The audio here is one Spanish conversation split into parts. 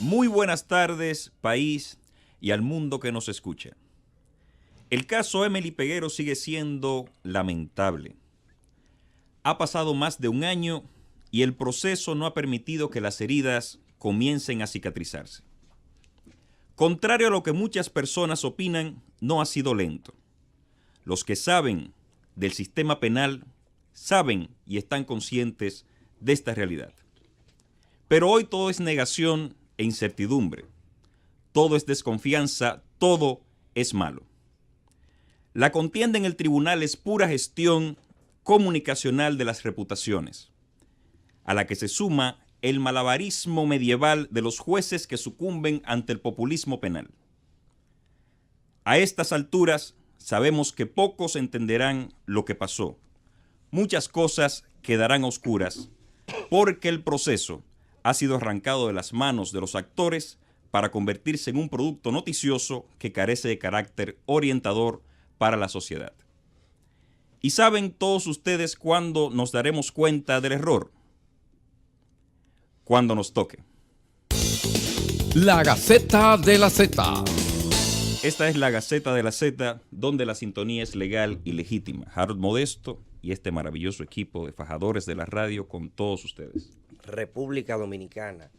Muy buenas tardes, país y al mundo que nos escucha. El caso Emely Peguero sigue siendo lamentable. Ha pasado más de un año y el proceso no ha permitido que las heridas comiencen a cicatrizarse. Contrario a lo que muchas personas opinan, no ha sido lento. Los que saben del sistema penal saben y están conscientes de esta realidad. Pero hoy todo es negación e incertidumbre. Todo es desconfianza, todo es malo. La contienda en el tribunal es pura gestión comunicacional de las reputaciones, a la que se suma el malabarismo medieval de los jueces que sucumben ante el populismo penal. A estas alturas sabemos que pocos entenderán lo que pasó. Muchas cosas quedarán oscuras porque el proceso ha sido arrancado de las manos de los actores para convertirse en un producto noticioso que carece de carácter orientador para la sociedad. ¿Y saben todos ustedes cuándo nos daremos cuenta del error? Cuando nos toque. La Gaceta de la Z. Esta es la Gaceta de la Z, donde la sintonía es legal y legítima. Harold Modesto y este maravilloso equipo de fajadores de la radio con todos ustedes. República Dominicana,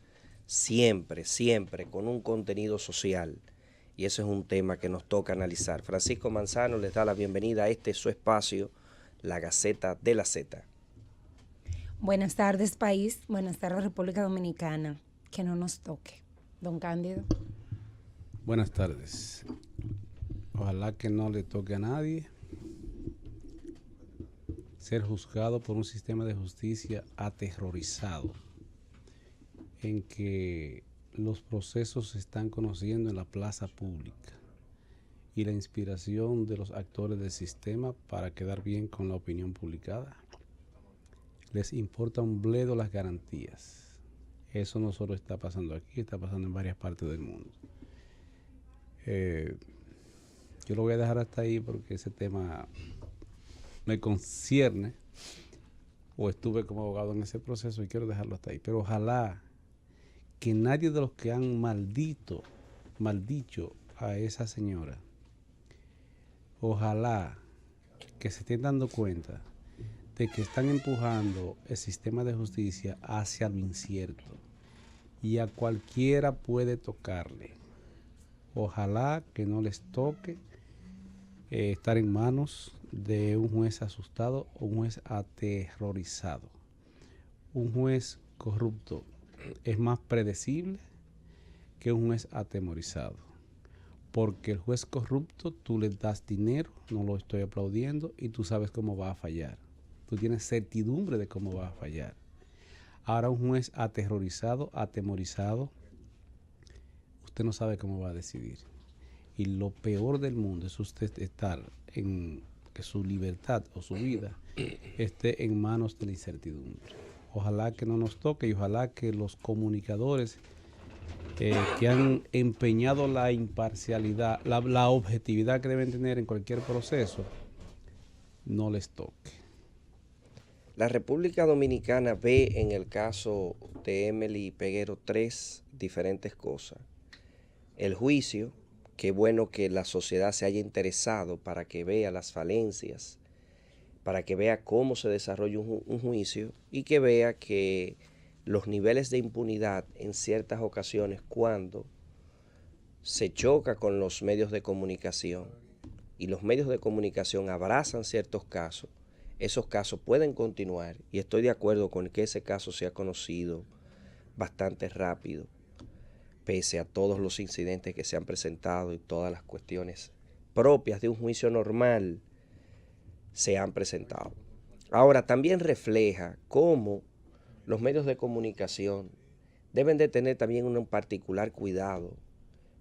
siempre, siempre con un contenido social. Y ese es un tema que nos toca analizar. Francisco Manzano les da la bienvenida a este su espacio, la Gaceta de la Z. Buenas tardes, país. Buenas tardes, República Dominicana. Que no nos toque. Don Cándido. Buenas tardes. Ojalá que no le toque a nadie ser juzgado por un sistema de justicia aterrorizado, en que los procesos se están conociendo en la plaza pública y la inspiración de los actores del sistema para quedar bien con la opinión publicada. Les importa un bledo las garantías. Eso no solo está pasando aquí, está pasando en varias partes del mundo. Yo lo voy a dejar hasta ahí porque ese tema me concierne, o estuve como abogado en ese proceso y quiero dejarlo hasta ahí. Pero ojalá que nadie de los que han maldicho a esa señora, ojalá que se estén dando cuenta de que están empujando el sistema de justicia hacia lo incierto y a cualquiera puede tocarle. Ojalá que no les toque estar en manos de un juez asustado o un juez aterrorizado. Un juez corrupto es más predecible que un juez atemorizado, porque el juez corrupto tú le das dinero, no lo estoy aplaudiendo, y tú sabes cómo va a fallar. Tú tienes certidumbre de cómo va a fallar. Ahora un juez aterrorizado, atemorizado, usted no sabe cómo va a decidir. Y lo peor del mundo es usted estar en que su libertad o su vida esté en manos de la incertidumbre. Ojalá que no nos toque y ojalá que los comunicadores que han empeñado la imparcialidad, la objetividad que deben tener en cualquier proceso, no les toque. La República Dominicana ve en el caso de Emely Peguero tres diferentes cosas. El juicio, qué bueno que la sociedad se haya interesado para que vea las falencias, para que vea cómo se desarrolla un juicio y que vea que los niveles de impunidad en ciertas ocasiones cuando se choca con los medios de comunicación y los medios de comunicación abrazan ciertos casos, esos casos pueden continuar y estoy de acuerdo con que ese caso sea conocido bastante rápido, pese a todos los incidentes que se han presentado y todas las cuestiones propias de un juicio normal se han presentado. Ahora, también refleja cómo los medios de comunicación deben de tener también un particular cuidado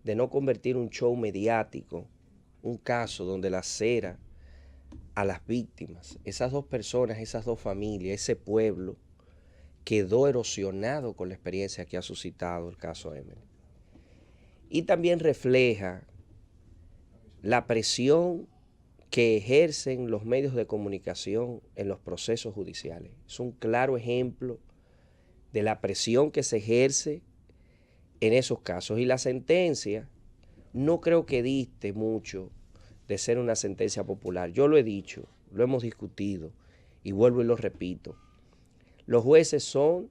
de no convertir un show mediático, un caso donde la cera a las víctimas, esas dos personas, esas dos familias, ese pueblo, quedó erosionado con la experiencia que ha suscitado el caso Emely. Y también refleja la presión que ejercen los medios de comunicación en los procesos judiciales. Es un claro ejemplo de la presión que se ejerce en esos casos. Y la sentencia no creo que diste mucho de ser una sentencia popular. Yo lo he dicho, lo hemos discutido y vuelvo y lo repito. Los jueces son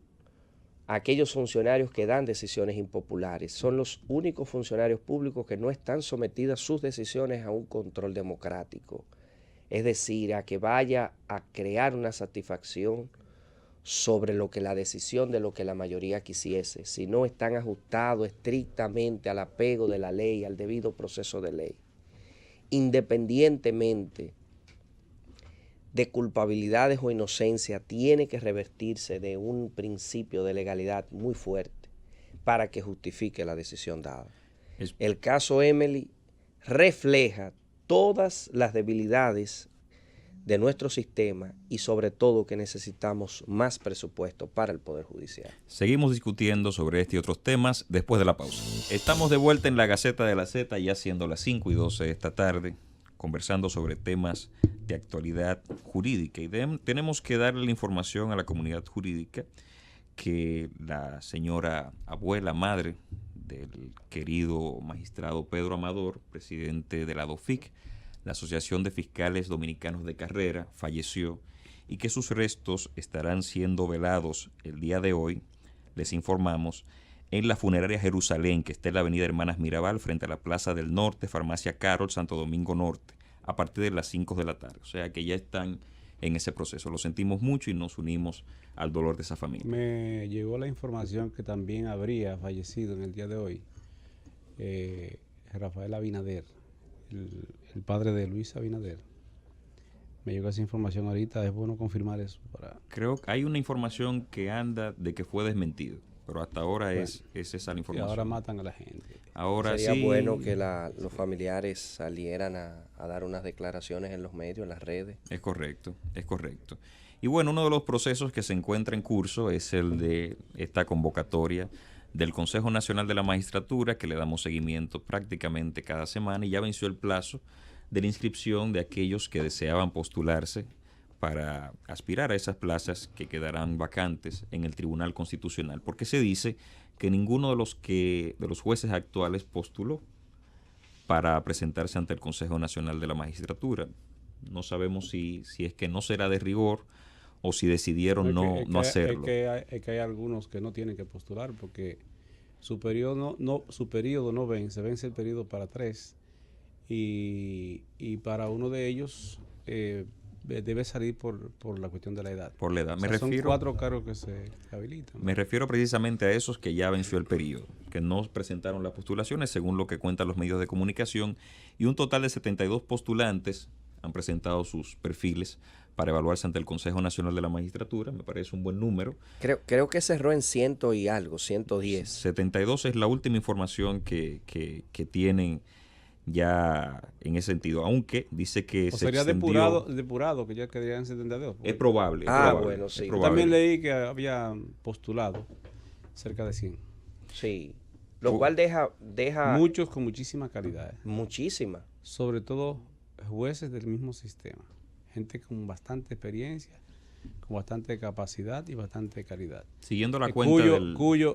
aquellos funcionarios que dan decisiones impopulares. Son los únicos funcionarios públicos que no están sometidas sus decisiones a un control democrático. Es decir, a que vaya a crear una satisfacción sobre lo que la decisión de lo que la mayoría quisiese, si no están ajustados estrictamente al apego de la ley, al debido proceso de ley. Independientemente de culpabilidades o inocencia, tiene que revertirse de un principio de legalidad muy fuerte para que justifique la decisión dada. El caso Emely refleja todas las debilidades de nuestro sistema y sobre todo que necesitamos más presupuesto para el Poder Judicial. Seguimos discutiendo sobre este y otros temas después de la pausa. Estamos de vuelta en la Gaceta de la Z, ya siendo las 5:12 de esta tarde, conversando sobre temas de actualidad jurídica. Y tenemos que darle la información a la comunidad jurídica que la señora abuela, madre del querido magistrado Pedro Amador, presidente de la DOFIC, la Asociación de Fiscales Dominicanos de Carrera, falleció y que sus restos estarán siendo velados el día de hoy, les informamos, en la funeraria Jerusalén, que está en la avenida Hermanas Mirabal, frente a la Plaza del Norte, Farmacia Carol, Santo Domingo Norte, a partir de las 5 de la tarde. O sea que ya están en ese proceso. Lo sentimos mucho y nos unimos al dolor de esa familia. Me llegó la información que también habría fallecido en el día de hoy Rafael Abinader, el padre de Luis Abinader. Me llegó esa información ahorita, es bueno confirmar eso. Creo que hay una información que anda de que fue desmentido, pero hasta ahora es esa la información. Y ahora matan a la gente. Ahora sería sí, bueno que los familiares salieran a dar unas declaraciones en los medios, en las redes. Es correcto, es correcto. Y bueno, uno de los procesos que se encuentra en curso es el de esta convocatoria del Consejo Nacional de la Magistratura, que le damos seguimiento prácticamente cada semana, y ya venció el plazo de la inscripción de aquellos que deseaban postularse para aspirar a esas plazas que quedarán vacantes en el Tribunal Constitucional, porque se dice que ninguno de los jueces actuales postuló para presentarse ante el Consejo Nacional de la Magistratura. No sabemos si es que no será de rigor o si decidieron no hacerlo. Es que hay algunos que no tienen que postular porque su periodo no vence el periodo para 3 y para uno de ellos debe salir por la cuestión de la edad. Por la edad. O sea, son 4 cargos que se habilitan. Me refiero precisamente a esos que ya venció el periodo, que no presentaron las postulaciones según lo que cuentan los medios de comunicación, y un total de 72 postulantes han presentado sus perfiles para evaluarse ante el Consejo Nacional de la Magistratura. Me parece un buen número. Creo que cerró en 100 y algo, 110. 72 es la última información que tienen ya en ese sentido, aunque dice que o se sería extendió, depurado, que ya quedarían 72. es probable. Bueno, sí. También leí que había postulado cerca de 100. Sí, lo cual deja muchos con muchísima calidad. Muchísima. Sobre todo jueces del mismo sistema. Gente con bastante experiencia, con bastante capacidad y bastante calidad. Siguiendo la cuenta cuya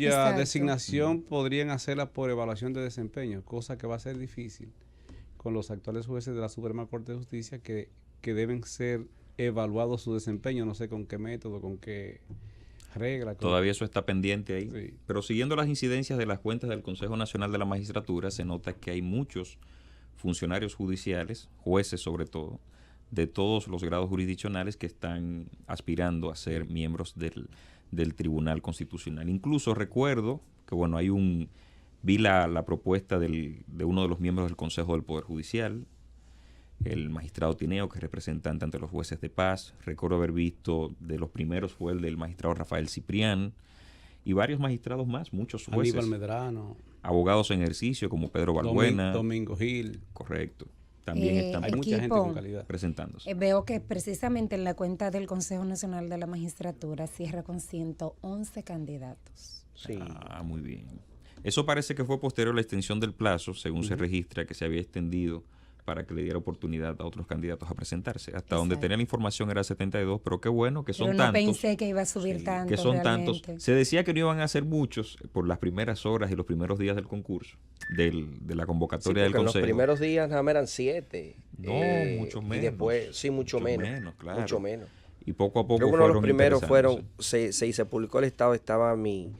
Exacto. designación podrían hacerla por evaluación de desempeño, cosa que va a ser difícil con los actuales jueces de la Suprema Corte de Justicia que deben ser evaluados su desempeño, no sé con qué método, con qué regla. Todavía eso está pendiente ahí. Sí. Pero siguiendo las incidencias de las cuentas del Consejo Nacional de la Magistratura, se nota que hay muchos funcionarios judiciales, jueces sobre todo, de todos los grados jurisdiccionales que están aspirando a ser miembros del Tribunal Constitucional. Incluso recuerdo que, bueno, vi la propuesta de uno de los miembros del Consejo del Poder Judicial, el magistrado Tineo, que es representante ante los jueces de paz. Recuerdo haber visto, de los primeros fue el del magistrado Rafael Ciprián, y varios magistrados más, muchos jueces. Aníbal Medrano. Abogados en ejercicio como Pedro Balbuena. Domingo Gil. Correcto. También están Hay mucha gente con calidad presentándose. Veo que precisamente en la cuenta del Consejo Nacional de la Magistratura cierra con 111 candidatos. Sí. Muy bien. Eso parece que fue posterior a la extensión del plazo, según se registra que se había extendido para que le diera oportunidad a otros candidatos a presentarse. Hasta Exacto. donde tenía la información era 72, pero qué bueno que son Pero no tantos. pensé que iba a subir tanto. Que son realmente. tantos. Se decía que no iban a ser muchos por las primeras horas y los primeros días del concurso, de la Sí, convocatoria del porque en los consejo. primeros días nada más eran 7. No, mucho menos. Y después, sí, mucho menos. Claro. Mucho menos. Y poco a poco Creo que uno de los fueron primeros fueron, interesándose. se publicó el estado, estaba mi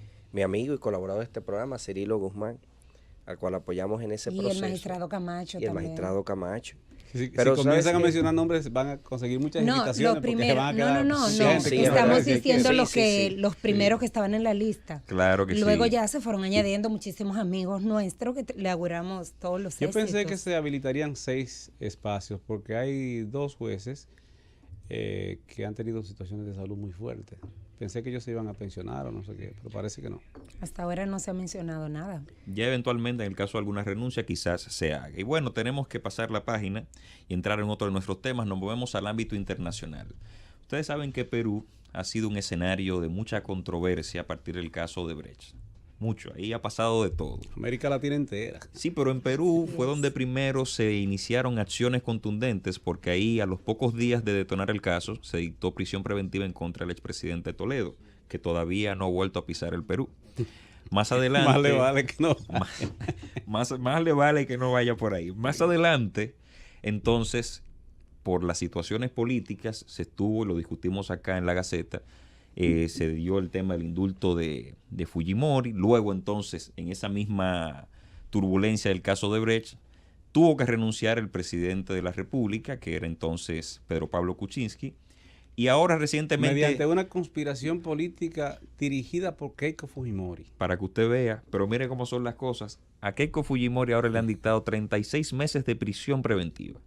amigo y colaborador de este programa, Cirilo Guzmán, al cual apoyamos en ese Y proceso. el magistrado Camacho Y el también. magistrado Camacho. Si Pero comienzan ¿sabes a qué? mencionar nombres, van a conseguir muchas No, invitaciones. lo porque se primero, van a quedar no, Sí, sí, es estamos verdad. diciendo Sí, los sí, que sí. los primeros que estaban en la lista. Claro que Luego sí. ya se fueron añadiendo muchísimos amigos nuestros que le auguramos todos los Yo éxitos. pensé que se habilitarían 6 espacios porque hay 2 jueces que han tenido situaciones de salud muy fuertes. Pensé que ellos se iban a pensionar o no sé qué, pero parece que no. Hasta ahora no se ha mencionado nada. Ya eventualmente, en el caso de alguna renuncia, quizás se haga. Y bueno, tenemos que pasar la página y entrar en otro de nuestros temas. Nos movemos al ámbito internacional. Ustedes saben que Perú ha sido un escenario de mucha controversia a partir del caso de Brecht. Mucho, ahí ha pasado de todo. América Latina entera. Sí, pero en Perú fue donde primero se iniciaron acciones contundentes porque ahí a los pocos días de detonar el caso se dictó prisión preventiva en contra del expresidente Toledo, que todavía no ha vuelto a pisar el Perú. Más adelante... Más le vale que no. más le vale que no vaya por ahí. Más adelante, entonces, por las situaciones políticas, se estuvo, lo discutimos acá en la Gaceta, se dio el tema del indulto de Fujimori. Luego, entonces, en esa misma turbulencia del caso de Brecht, tuvo que renunciar el presidente de la República, que era entonces Pedro Pablo Kuczynski. Y ahora recientemente... Mediante una conspiración política dirigida por Keiko Fujimori. Para que usted vea, pero mire cómo son las cosas. A Keiko Fujimori ahora le han dictado 36 meses de prisión preventiva.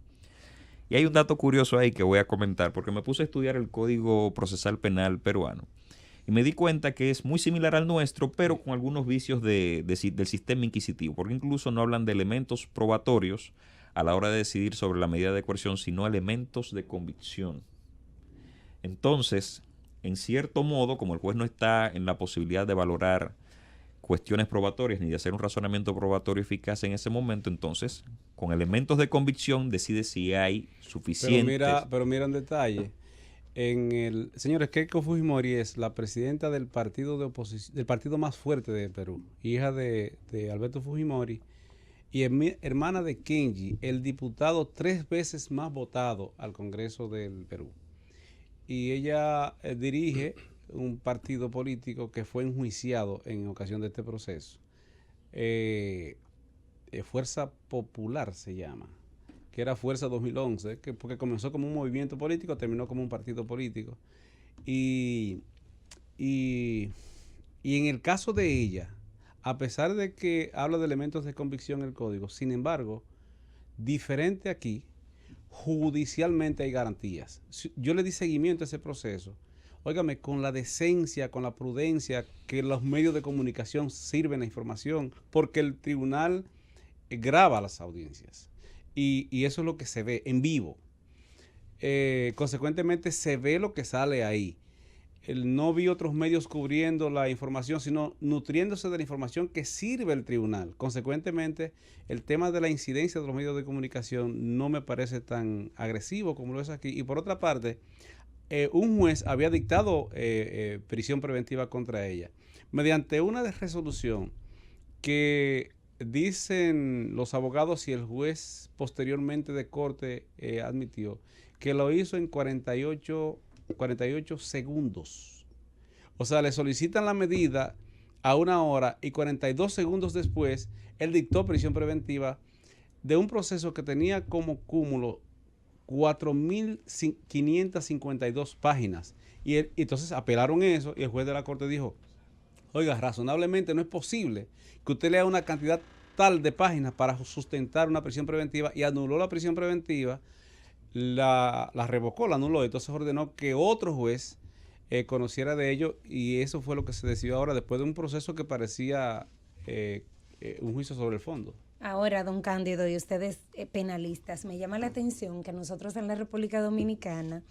Y hay un dato curioso ahí que voy a comentar, porque me puse a estudiar el Código Procesal Penal peruano. Y me di cuenta que es muy similar al nuestro, pero con algunos vicios del sistema inquisitivo, porque incluso no hablan de elementos probatorios a la hora de decidir sobre la medida de coerción, sino elementos de convicción. Entonces, en cierto modo, como el juez no está en la posibilidad de valorar cuestiones probatorias ni de hacer un razonamiento probatorio eficaz en ese momento, entonces, con elementos de convicción, decide si hay suficientes... Pero mira un detalle. Señores, Keiko Fujimori es la presidenta del partido de oposición, del partido más fuerte de Perú, hija de Alberto Fujimori y hermana de Kenji, el diputado 3 veces más votado al Congreso del Perú. Y ella dirige un partido político que fue enjuiciado en ocasión de este proceso. Fuerza Popular se llama, que era Fuerza 2011, porque comenzó como un movimiento político, terminó como un partido político. Y en el caso de ella, a pesar de que habla de elementos de convicción en el código, sin embargo, diferente aquí, judicialmente hay garantías. Yo le di seguimiento a ese proceso, óigame, con la decencia, con la prudencia que los medios de comunicación sirven la información, porque el tribunal graba las audiencias y eso es lo que se ve en vivo. Consecuentemente se ve lo que sale ahí. No vi otros medios cubriendo la información, sino nutriéndose de la información que sirve el tribunal. Consecuentemente, el tema de la incidencia de los medios de comunicación no me parece tan agresivo como lo es aquí. Y por otra parte, un juez había dictado prisión preventiva contra ella mediante una resolución que dicen los abogados y el juez posteriormente de corte admitió que lo hizo en 48 segundos. O sea, le solicitan la medida a 1 hora y 42 segundos después él dictó prisión preventiva de un proceso que tenía como cúmulo 4.552 páginas. Y entonces apelaron eso y el juez de la corte dijo, oiga, razonablemente no es posible que usted lea una cantidad tal de páginas para sustentar una prisión preventiva, y anuló la prisión preventiva, la revocó, la anuló. Entonces ordenó que otro juez conociera de ello, y eso fue lo que se decidió ahora después de un proceso que parecía un juicio sobre el fondo. Ahora, don Cándido, y ustedes penalistas, me llama la atención que nosotros en la República Dominicana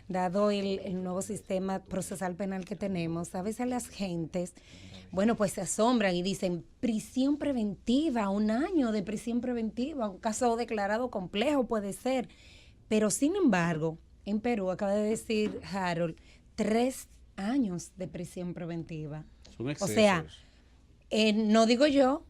dado el nuevo sistema procesal penal que tenemos, a veces las gentes, bueno, pues se asombran y dicen, prisión preventiva, 1 año de prisión preventiva, un caso declarado complejo puede ser. Pero sin embargo, en Perú, acaba de decir Harold, 3 años de prisión preventiva. Son excesos. O sea, no digo yo,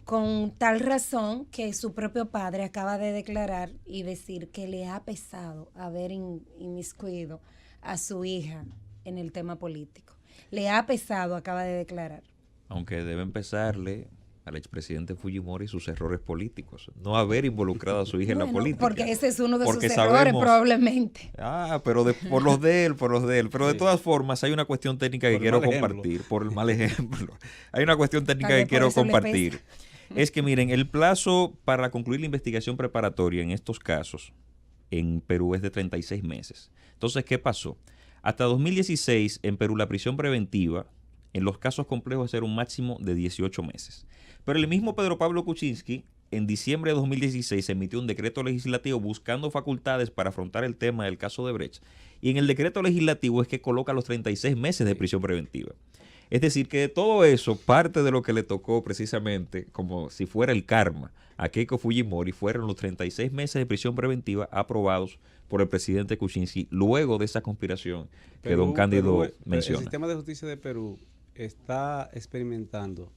con tal razón que su propio padre acaba de declarar y decir que le ha pesado haber inmiscuido a su hija en el tema político. Le ha pesado, acaba de declarar. Aunque debe empezarle al expresidente Fujimori sus errores políticos, no haber involucrado a su hija en la política. Porque ese es uno de Porque sus errores probablemente. Pero por los de él. Pero de todas formas hay una cuestión técnica que quiero compartir, por el mal ejemplo. Hay una cuestión técnica que quiero compartir. Es que miren, el plazo para concluir la investigación preparatoria en estos casos en Perú es de 36 meses. Entonces, ¿qué pasó? Hasta 2016 en Perú la prisión preventiva en los casos complejos era un máximo de 18 meses. Pero el mismo Pedro Pablo Kuczynski en diciembre de 2016 emitió un decreto legislativo buscando facultades para afrontar el tema del caso de Brecht. Y en el decreto legislativo es que coloca los 36 meses de prisión preventiva. Es decir, que de todo eso, parte de lo que le tocó precisamente, como si fuera el karma, a Keiko Fujimori, fueron los 36 meses de prisión preventiva aprobados por el presidente Kuczynski luego de esa conspiración que don Cándido menciona. El sistema de justicia de Perú está experimentando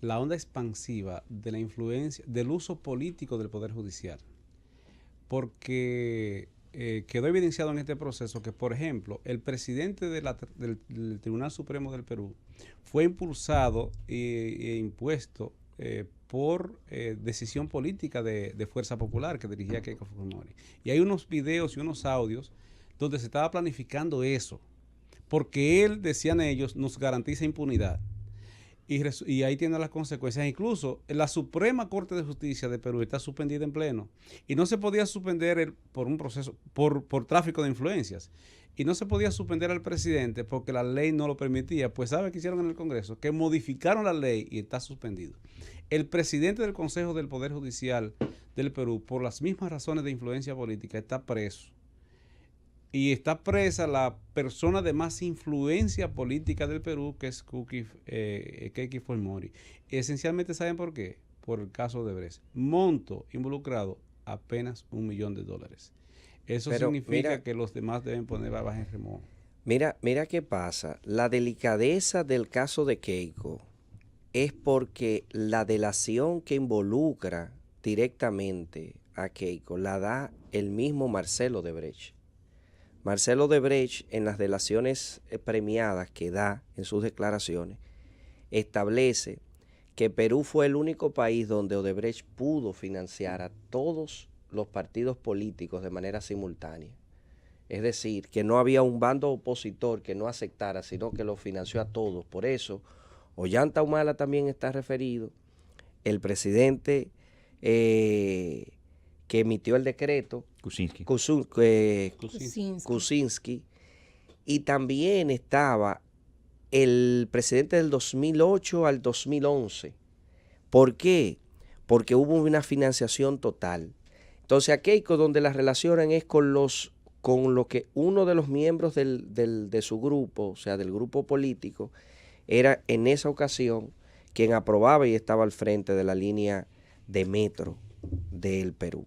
la onda expansiva de la influencia, del uso político del Poder Judicial. Porque quedó evidenciado en este proceso que, por ejemplo, el presidente del Tribunal Supremo del Perú fue impulsado e impuesto por decisión política de Fuerza Popular que dirigía Keiko Fujimori. Y hay unos videos y unos audios donde se estaba planificando eso, porque él, decían ellos, nos garantiza impunidad. Y ahí tiene las consecuencias. Incluso la Suprema Corte de Justicia de Perú está suspendida en pleno. Y no se podía suspender por un proceso, por tráfico de influencias. Y no se podía suspender al presidente porque la ley no lo permitía. Pues ¿sabe qué hicieron en el Congreso? Que modificaron la ley y está suspendido. El presidente del Consejo del Poder Judicial del Perú, por las mismas razones de influencia política, está preso. Y está presa la persona de más influencia política del Perú, que es Keiko Fujimori. Esencialmente, ¿saben por qué? Por el caso de Brecht. Monto involucrado apenas $1 millón. Eso significa que los demás deben poner babas en remojo. Mira qué pasa. La delicadeza del caso de Keiko es porque la delación que involucra directamente a Keiko la da el mismo Marcelo Odebrecht. Marcelo Odebrecht, en las delaciones premiadas que da en sus declaraciones, establece que Perú fue el único país donde Odebrecht pudo financiar a todos los partidos políticos de manera simultánea. Es decir, que no había un bando opositor que no aceptara, sino que lo financió a todos. Por eso, Ollanta Humala también está referido, el presidente que emitió el decreto, Kuczynski, y también estaba el presidente del 2008 al 2011. ¿Por qué? Porque hubo una financiación total. Entonces a Keiko, donde la relacionan es con lo que uno de los miembros de su grupo, o sea, del grupo político, era en esa ocasión quien aprobaba y estaba al frente de la línea de metro del Perú.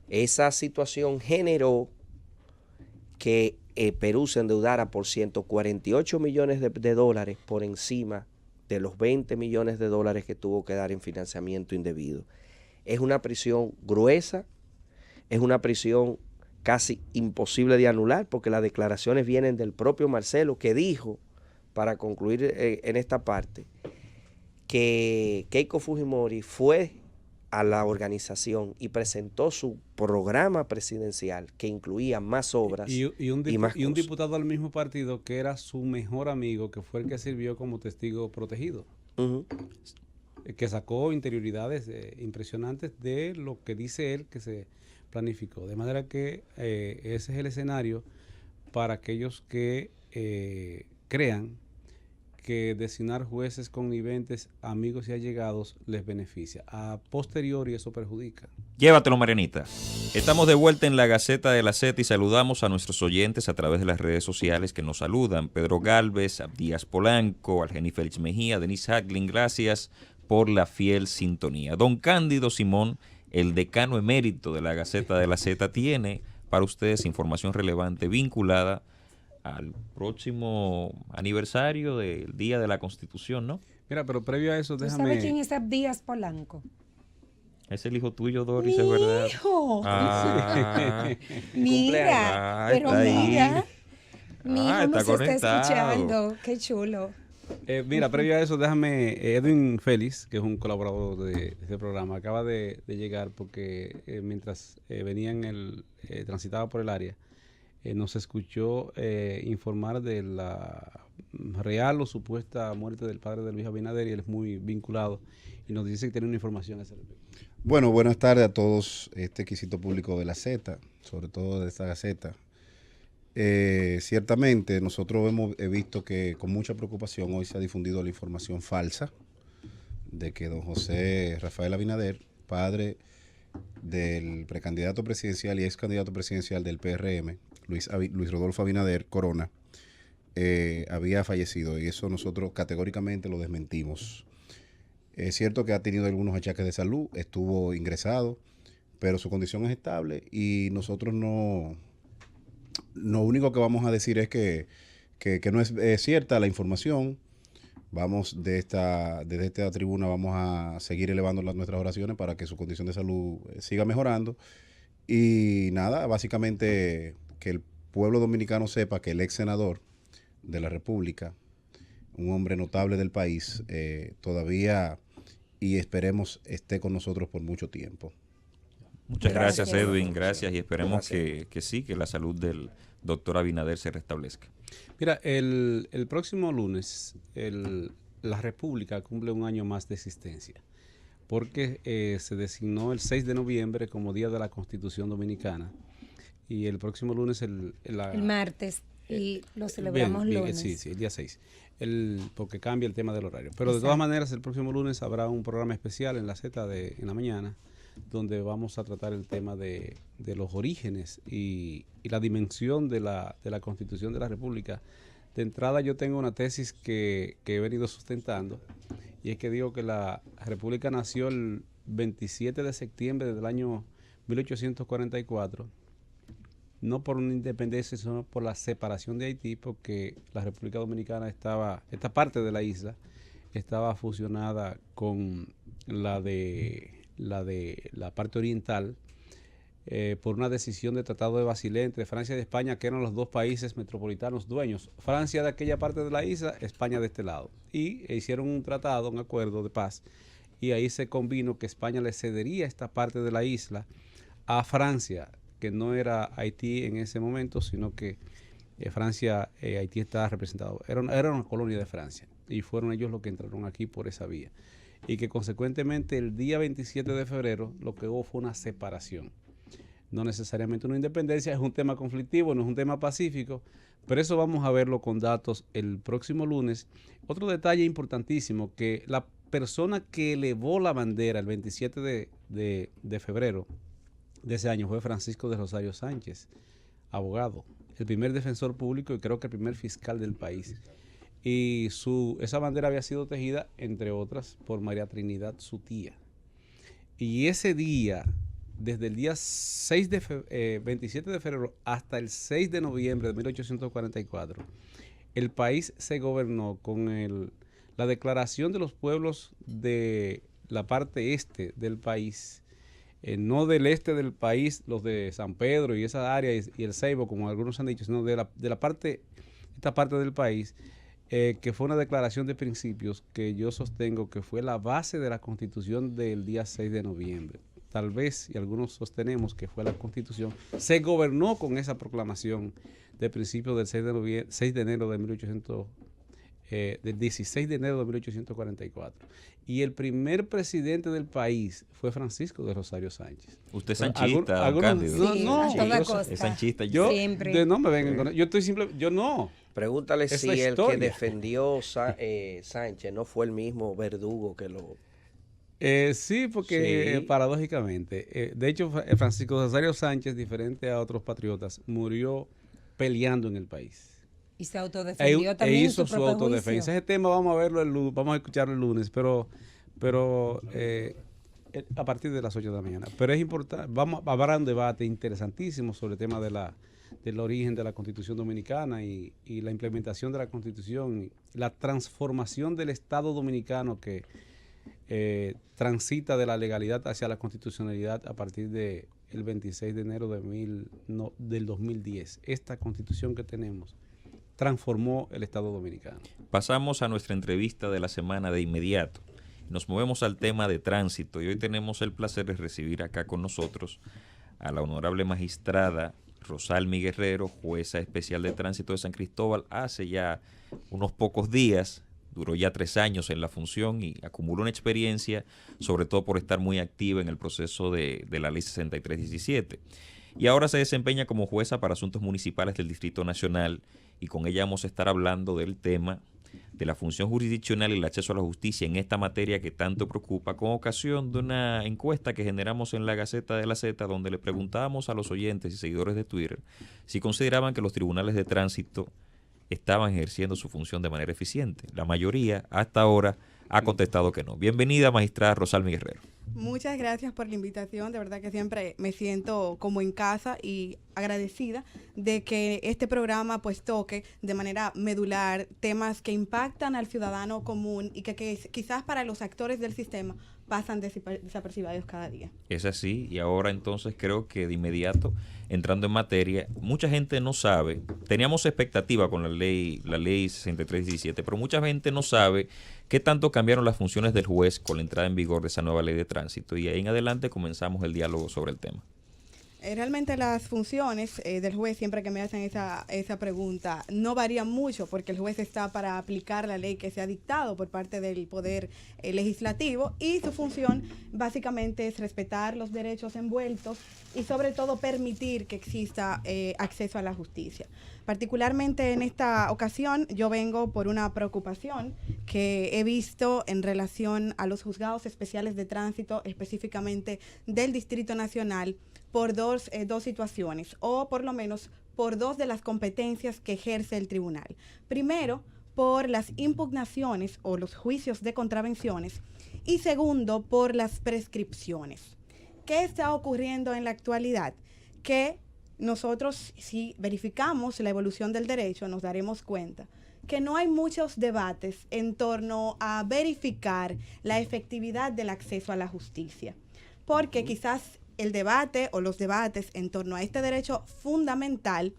Esa situación generó que Perú se endeudara por 148 millones de dólares por encima de los 20 millones de dólares que tuvo que dar en financiamiento indebido. Es una prisión gruesa, es una prisión casi imposible de anular porque las declaraciones vienen del propio Marcelo, que dijo, para concluir en esta parte, que Keiko Fujimori fue a la organización y presentó su programa presidencial que incluía más obras y más cosas. Un diputado del mismo partido que era su mejor amigo, que fue el que sirvió como testigo protegido, que sacó interioridades impresionantes de lo que dice él que se planificó. De manera que ese es el escenario para aquellos que crean que designar jueces conniventes, amigos y allegados les beneficia. A posteriori eso perjudica. Llévatelo, Marianita. Estamos de vuelta en la Gaceta de la Z y saludamos a nuestros oyentes a través de las redes sociales que nos saludan. Pedro Galvez, Abdías Polanco, Algeni Félix Mejía, Denise Hacklin, gracias por la fiel sintonía. Don Cándido Simón, el decano emérito de la Gaceta de la Z, tiene para ustedes información relevante vinculada al próximo aniversario del Día de la Constitución, ¿no? Mira, pero previo a eso, ¿Tú déjame... sabes quién es Abdías Polanco? Es el hijo tuyo, Doris, ¡Mi es verdad. hijo! Ah, Mira, Ah, pero está ahí. mira, mi hijo está nos está conectado. escuchando. Qué chulo. Mira, previo a eso, déjame, Edwin Félix, que es un colaborador de este programa, acaba de llegar porque mientras transitaba por el área, nos escuchó informar de la real o supuesta muerte del padre de Luis Abinader, y él es muy vinculado y nos dice que tiene una información a ese respecto. Bueno, buenas tardes a todos, este exquisito público de la Z, sobre todo de esta Gaceta. Ciertamente nosotros hemos visto que con mucha preocupación hoy se ha difundido la información falsa de que don José Rafael Abinader, padre del precandidato presidencial y ex candidato presidencial del PRM, Luis Rodolfo Abinader Corona, había fallecido, y eso nosotros categóricamente lo desmentimos. Es cierto que ha tenido algunos achaques de salud, estuvo ingresado, pero su condición es estable y nosotros no... Lo único que vamos a decir es que no es cierta la información. Vamos desde esta tribuna vamos a seguir elevando nuestras oraciones para que su condición de salud siga mejorando. Y nada, básicamente que el pueblo dominicano sepa que el ex senador de la República, un hombre notable del país, todavía, y esperemos esté con nosotros por mucho tiempo. Muchas gracias, Gracias. Edwin, gracias, y esperemos Gracias. que sí, que la salud del doctor Abinader se restablezca. Mira, el próximo lunes la República cumple un año más de existencia, porque se designó el 6 de noviembre como Día de la Constitución Dominicana, y el próximo lunes El martes y lo celebramos bien, lunes. sí, el día 6, porque cambia el tema del horario. Pero de Exacto. todas maneras, el próximo lunes habrá un programa especial en la Z en la mañana, donde vamos a tratar el tema de los orígenes y la dimensión de la Constitución de la República. De entrada, yo tengo una tesis que he venido sustentando, y es que digo que la República nació el 27 de septiembre del año 1844, no por una independencia, sino por la separación de Haití, porque la República Dominicana esta parte de la isla estaba fusionada con la parte oriental, por una decisión de Tratado de Basilea entre Francia y España, que eran los dos países metropolitanos dueños. Francia de aquella parte de la isla, España de este lado. Y hicieron un tratado, un acuerdo de paz, y ahí se convino que España le cedería esta parte de la isla a Francia, que no era Haití en ese momento, sino que Haití estaba representado, era una colonia de Francia, y fueron ellos los que entraron aquí por esa vía. Y que consecuentemente el día 27 de febrero lo que hubo fue una separación. No necesariamente una independencia, es un tema conflictivo, no es un tema pacífico, pero eso vamos a verlo con datos el próximo lunes. Otro detalle importantísimo, que la persona que elevó la bandera el 27 de febrero de ese año fue Francisco de Rosario Sánchez, abogado, el primer defensor público y creo que el primer fiscal del país. Y esa bandera había sido tejida, entre otras, por María Trinidad, su tía. Y ese día, desde el día 27 de febrero hasta el 6 de noviembre de 1844, el país se gobernó con la declaración de los pueblos de la parte este del país, no del este del país, los de San Pedro y esa área y el Ceibo, como algunos han dicho, sino de esta parte del país, que fue una declaración de principios que yo sostengo que fue la base de la Constitución del día 6 de noviembre. Tal vez, y algunos sostenemos que fue la Constitución, se gobernó con esa proclamación de principios del 6 de enero de del 16 de enero de 1844. Y el primer presidente del país fue Francisco de Rosario Sánchez. Usted es sanchista, don Cándido. No, a toda yo- costa. Es sanchista. yo, Siempre. no me vengan con yo estoy simple, yo no. Pregúntale Es si la el que historia. defendió Sánchez no fue el mismo Verdugo que lo... Sí, porque Sí. paradójicamente, de hecho, Francisco de Rosario Sánchez, diferente a otros patriotas, murió peleando en el país. Y se autodefendió también en hizo su su propio autodefensa. juicio. Ese tema vamos a verlo vamos a escucharlo el lunes, pero a partir de las 8 de la mañana. Pero es importante, habrá un debate interesantísimo sobre el tema del origen de la Constitución Dominicana y la implementación de la Constitución, y la transformación del Estado Dominicano que transita de la legalidad hacia la constitucionalidad a partir del 26 de enero del 2010. Esta Constitución que tenemos transformó el Estado Dominicano. Pasamos a nuestra entrevista de la semana de inmediato. Nos movemos al tema de tránsito y hoy tenemos el placer de recibir acá con nosotros a la honorable magistrada Rosalmi Guerrero, jueza especial de tránsito de San Cristóbal. Hace ya unos pocos días, duró ya 3 años en la función y acumuló una experiencia, sobre todo por estar muy activa en el proceso de la ley 6317. Y ahora se desempeña como jueza para asuntos municipales del Distrito Nacional, y con ella vamos a estar hablando del tema de la función jurisdiccional y el acceso a la justicia en esta materia que tanto preocupa, con ocasión de una encuesta que generamos en la Gaceta de la Z, donde le preguntábamos a los oyentes y seguidores de Twitter si consideraban que los tribunales de tránsito estaban ejerciendo su función de manera eficiente. La mayoría hasta ahora ha contestado que no. Bienvenida, magistrada Rosalmi Guerrero. Muchas gracias por la invitación, de verdad que siempre me siento como en casa y agradecida de que este programa pues toque de manera medular temas que impactan al ciudadano común y que quizás para los actores del sistema pasan desapercibidos cada día. Es así, y ahora entonces creo que de inmediato, entrando en materia, mucha gente no sabe, teníamos expectativa con la ley 6317, pero mucha gente no sabe qué tanto cambiaron las funciones del juez con la entrada en vigor de esa nueva ley de tránsito, y ahí en adelante comenzamos el diálogo sobre el tema. Realmente las funciones del juez, siempre que me hacen esa pregunta, no varían mucho porque el juez está para aplicar la ley que se ha dictado por parte del Poder Legislativo, y su función básicamente es respetar los derechos envueltos y sobre todo permitir que exista acceso a la justicia. Particularmente en esta ocasión yo vengo por una preocupación que he visto en relación a los juzgados especiales de tránsito, específicamente del Distrito Nacional, por dos situaciones, o por lo menos por 2 de las competencias que ejerce el tribunal. Primero, por las impugnaciones o los juicios de contravenciones, y segundo, por las prescripciones. ¿Qué está ocurriendo en la actualidad? Que nosotros, si verificamos la evolución del derecho, nos daremos cuenta que no hay muchos debates en torno a verificar la efectividad del acceso a la justicia, porque quizás el debate o los debates en torno a este derecho fundamental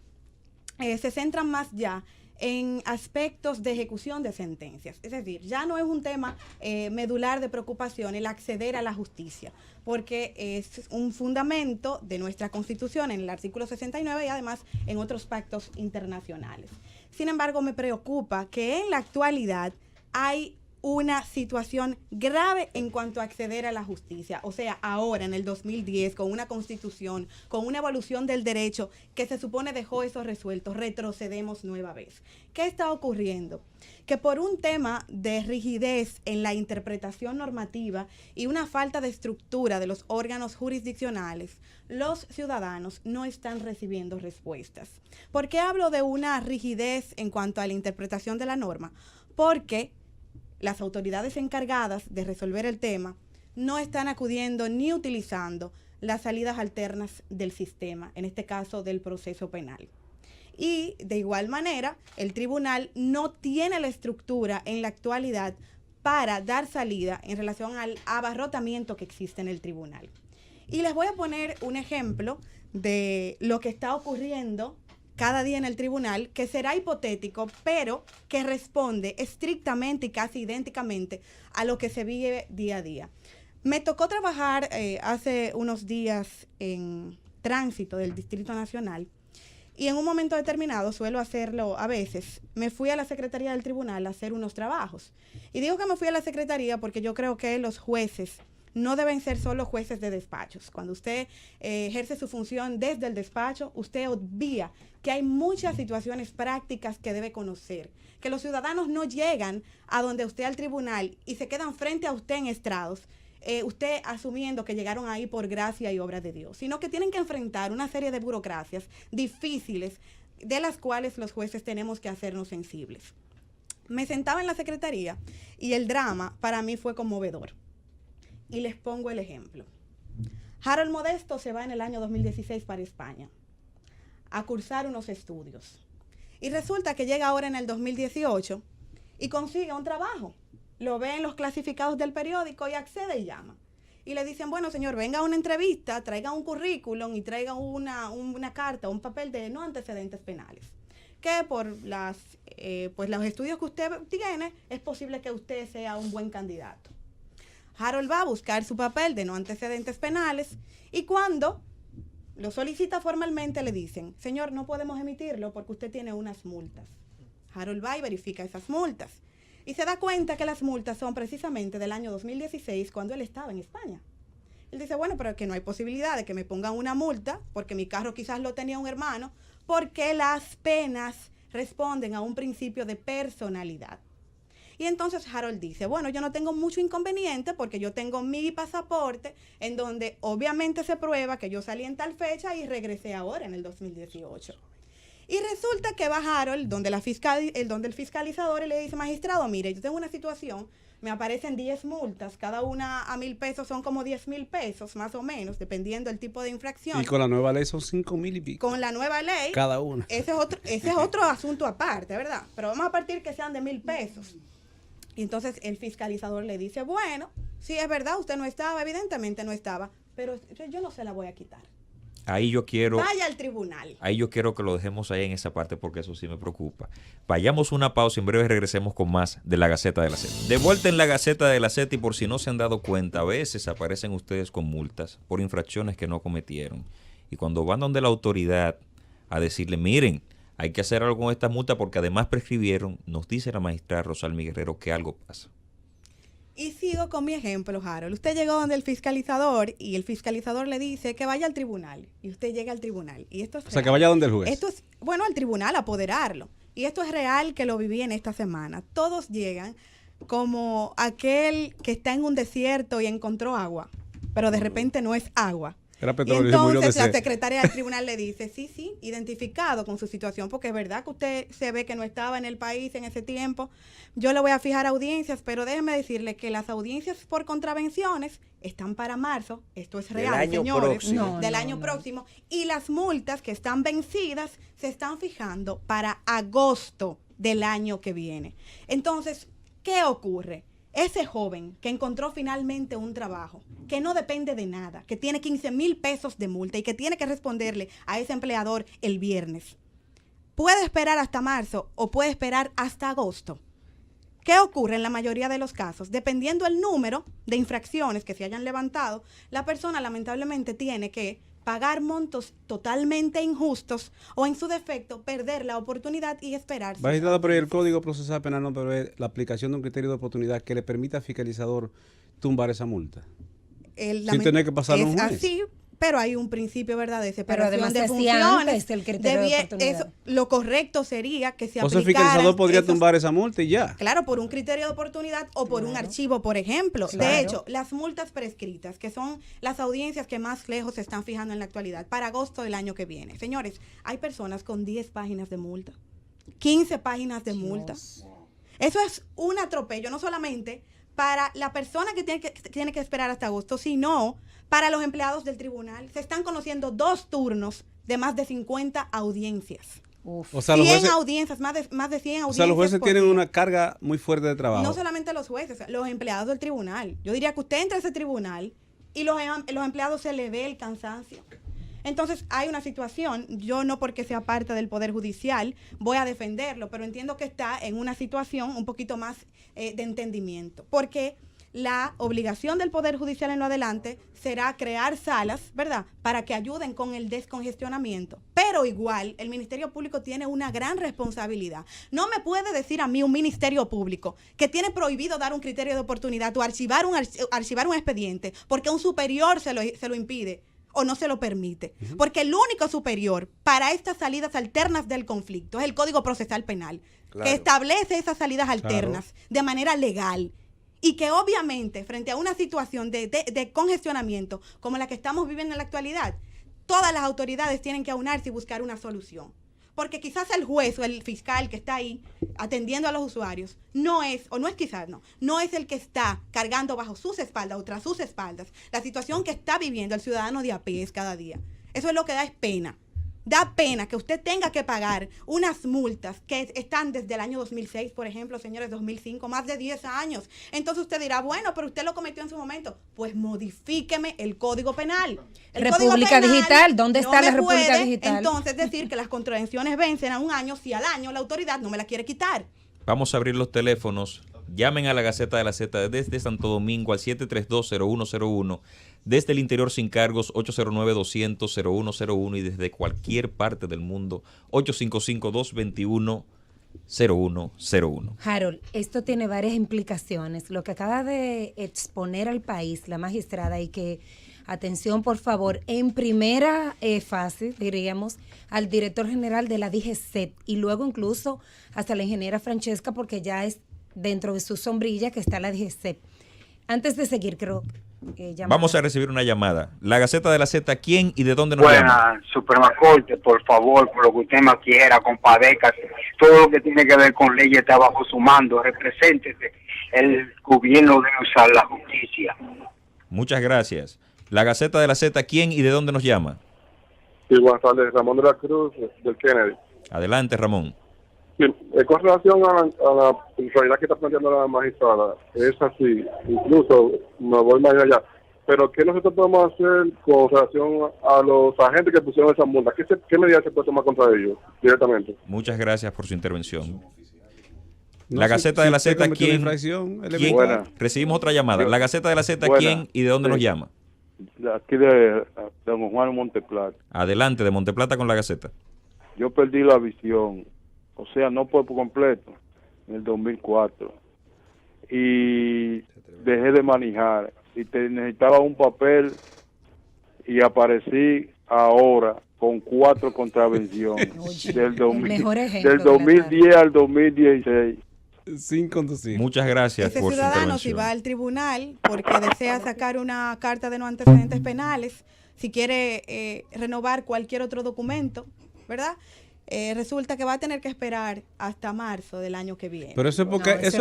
se centran más ya en aspectos de ejecución de sentencias. Es decir, ya no es un tema medular de preocupación el acceder a la justicia, porque es un fundamento de nuestra Constitución en el artículo 69 y además en otros pactos internacionales. Sin embargo, me preocupa que en la actualidad hay una situación grave en cuanto a acceder a la justicia. O sea, ahora en el 2010, con una constitución, con una evolución del derecho que se supone dejó eso resuelto, retrocedemos nueva vez. ¿Qué está ocurriendo? Que por un tema de rigidez en la interpretación normativa y una falta de estructura de los órganos jurisdiccionales, los ciudadanos no están recibiendo respuestas. ¿Por qué hablo de una rigidez en cuanto a la interpretación de la norma? Porque las autoridades encargadas de resolver el tema no están acudiendo ni utilizando las salidas alternas del sistema, en este caso del proceso penal. Y de igual manera, el tribunal no tiene la estructura en la actualidad para dar salida en relación al abarrotamiento que existe en el tribunal. Y les voy a poner un ejemplo de lo que está ocurriendo cada día en el tribunal, que será hipotético, pero que responde estrictamente y casi idénticamente a lo que se vive día a día. Me tocó trabajar hace unos días en tránsito del Distrito Nacional, Y en un momento determinado, suelo hacerlo a veces, me fui a la secretaría del tribunal a hacer unos trabajos. Y digo que me fui a la secretaría porque yo creo que los jueces no deben ser solo jueces de despachos. Cuando usted ejerce su función desde el despacho, usted obvia que hay muchas situaciones prácticas que debe conocer, que los ciudadanos no llegan a donde usted al tribunal y se quedan frente a usted en estrados, usted asumiendo que llegaron ahí por gracia y obra de Dios, sino que tienen que enfrentar una serie de burocracias difíciles de las cuales los jueces tenemos que hacernos sensibles. Me sentaba en la secretaría y el drama para mí fue conmovedor. Y les pongo el ejemplo. Harold Modesto se va en el año 2016 para España a cursar unos estudios. Y resulta que llega ahora en el 2018 y consigue un trabajo. Lo ve en los clasificados del periódico y accede y llama. Y le dicen, bueno, señor, venga a una entrevista, traiga un currículum y traiga una carta, un papel de no antecedentes penales. Que por pues los estudios que usted tiene, es posible que usted sea un buen candidato. Harold va a buscar su papel de no antecedentes penales y cuando lo solicita formalmente le dicen, señor, no podemos emitirlo porque usted tiene unas multas. Harold va y verifica esas multas y se da cuenta que las multas son precisamente del año 2016 cuando él estaba en España. Él dice, bueno, pero es que no hay posibilidad de que me pongan una multa porque mi carro quizás lo tenía un hermano, porque las penas responden a un principio de personalidad. Y entonces Harold dice, bueno, yo no tengo mucho inconveniente porque yo tengo mi pasaporte en donde obviamente se prueba que yo salí en tal fecha y regresé ahora en el 2018. Y resulta que va Harold donde el fiscalizador le dice, magistrado, mire, yo tengo una situación, me aparecen 10 multas, cada una a 1,000 pesos son como 10,000 pesos más o menos, dependiendo del tipo de infracción. Y con la nueva ley son 5,000 y pico. Con la nueva ley. Cada una. Ese es otro asunto aparte, ¿verdad? Pero vamos a partir que sean de 1,000 pesos. Y entonces el fiscalizador le dice, bueno, sí es verdad, usted no estaba, evidentemente no estaba, pero yo no se la voy a quitar. Ahí yo quiero... Vaya al tribunal. Ahí yo quiero que lo dejemos ahí en esa parte porque eso sí me preocupa. Vayamos una pausa y en breve regresemos con más de la Gaceta de la Z. De vuelta en la Gaceta de la Z y por si no se han dado cuenta, a veces aparecen ustedes con multas por infracciones que no cometieron. Y cuando van donde la autoridad a decirle, miren, hay que hacer algo con esta multa porque además prescribieron, nos dice la magistrada Rosalmi Guerrero que algo pasa. Y sigo con mi ejemplo, Harold. Usted llegó donde el fiscalizador y el fiscalizador le dice que vaya al tribunal. Y usted llega al tribunal. Y esto es real. Que vaya donde el juez. Esto es, bueno, al tribunal, a apoderarlo. Y esto es real que lo viví en esta semana. Todos llegan como aquel que está en un desierto y encontró agua, pero de repente no es agua. Era petróleo, y entonces la secretaria del tribunal le dice, sí, identificado con su situación, porque es verdad que usted se ve que no estaba en el país en ese tiempo, yo le voy a fijar audiencias, pero déjeme decirle que las audiencias por contravenciones están para marzo, esto es real, señores, del año próximo, y las multas que están vencidas se están fijando para agosto del año que viene. Entonces, ¿qué ocurre? Ese joven que encontró finalmente un trabajo, que no depende de nada, que tiene 15,000 pesos de multa y que tiene que responderle a ese empleador el viernes, puede esperar hasta marzo o puede esperar hasta agosto. ¿Qué ocurre en la mayoría de los casos? Dependiendo el número de infracciones que se hayan levantado, la persona lamentablemente tiene que pagar montos totalmente injustos o en su defecto perder la oportunidad y esperar. Magistrada, pero el Código Procesal Penal no prevé la aplicación de un criterio de oportunidad que le permita al fiscalizador tumbar esa multa. Sin tener que pasarlo a un juez. Así, pero hay un principio, ¿verdad?, de separación pero además de funciones. El criterio de oportunidad. Lo correcto sería que se aplicara. O sea, el fiscalizador podría tumbar esa multa y ya. Claro, por un criterio de oportunidad o por un archivo, por ejemplo. Claro. De hecho, las multas prescritas, que son las audiencias que más lejos se están fijando en la actualidad, para agosto del año que viene. Señores, hay personas con 10 páginas de multa, 15 páginas de multa. Eso es un atropello, no solamente para la persona que tiene que esperar hasta agosto, sino para los empleados del tribunal. Se están conociendo 2 turnos de más de 50 audiencias. O sea, 100 audiencias, más de 100 audiencias. O sea, los jueces tienen una carga muy fuerte de trabajo. No solamente los jueces, los empleados del tribunal. Yo diría que usted entra a ese tribunal y los empleados se le ve el cansancio. Entonces hay una situación, yo no porque sea parte del Poder Judicial voy a defenderlo, pero entiendo que está en una situación un poquito más de entendimiento, porque la obligación del Poder Judicial en lo adelante será crear salas, ¿verdad?, para que ayuden con el descongestionamiento. Pero igual, el Ministerio Público tiene una gran responsabilidad. No me puede decir a mí un Ministerio Público que tiene prohibido dar un criterio de oportunidad o archivar un expediente porque un superior se lo impide o no se lo permite. Porque el único superior para estas salidas alternas del conflicto es el Código Procesal Penal, que establece esas salidas alternas de manera legal. Y que obviamente, frente a una situación de congestionamiento como la que estamos viviendo en la actualidad, todas las autoridades tienen que aunarse y buscar una solución. Porque quizás el juez o el fiscal que está ahí atendiendo a los usuarios no es el que está cargando bajo sus espaldas o tras sus espaldas la situación que está viviendo el ciudadano de a pie cada día. Eso es lo que da es pena. Da pena que usted tenga que pagar unas multas que están desde el año 2006, por ejemplo, señores, 2005, más de 10 años. Entonces usted dirá, bueno, pero usted lo cometió en su momento. Pues modifíqueme el Código Penal. El República Digital, ¿dónde está la República Digital? Entonces decir que las contravenciones vencen a un año si al año la autoridad no me la quiere quitar. Vamos a abrir los teléfonos. Llamen a la Gaceta de la Z desde Santo Domingo al 732-0101. Desde el interior sin cargos, 809-200-0101 y desde cualquier parte del mundo, 855-221-0101. Harold, esto tiene varias implicaciones. Lo que acaba de exponer al país la magistrada y que, atención por favor, en primera fase, diríamos, al director general de la DGCET y luego incluso hasta la ingeniera Francesca, porque ya es dentro de su sombrilla que está la DGCET. Antes de seguir, creo que vamos a recibir una llamada. La Gaceta de la Z, ¿quién y de dónde nos llama? Buena, Suprema Corte, por favor, por lo que usted más quiera, compadécase. Todo lo que tiene que ver con leyes está bajo su mando. Represéntese. El gobierno debe usar la justicia. Muchas gracias. La Gaceta de la Z, ¿quién y de dónde nos llama? Sí, buenas tardes. Ramón de la Cruz, del Kennedy. Adelante, Ramón. Sí, con relación a la realidad que está planteando la magistrada, es así, incluso me voy más allá, pero ¿qué nosotros podemos hacer con relación a los agentes que pusieron esa multa? ¿Qué medidas se puede tomar contra ellos directamente? Muchas gracias por su intervención. La Gaceta de la Z, ¿quién? Recibimos otra llamada. La Gaceta de la Z, ¿quién y de dónde nos llama? Aquí de Don Juan Monteplata. Adelante, de Monteplata con la Gaceta. Yo perdí la visión. O sea, no por completo, en el 2004. Y dejé de manejar. Y necesitaba un papel y aparecí ahora con 4 contravenciones. del 2010 al 2016. Sin conducir. Muchas gracias Ese por su ciudadano, intervención. si va al tribunal porque desea sacar una carta de no antecedentes penales, si quiere renovar cualquier otro documento, ¿verdad? Resulta que va a tener que esperar hasta marzo del año que viene. Pero eso es porque, es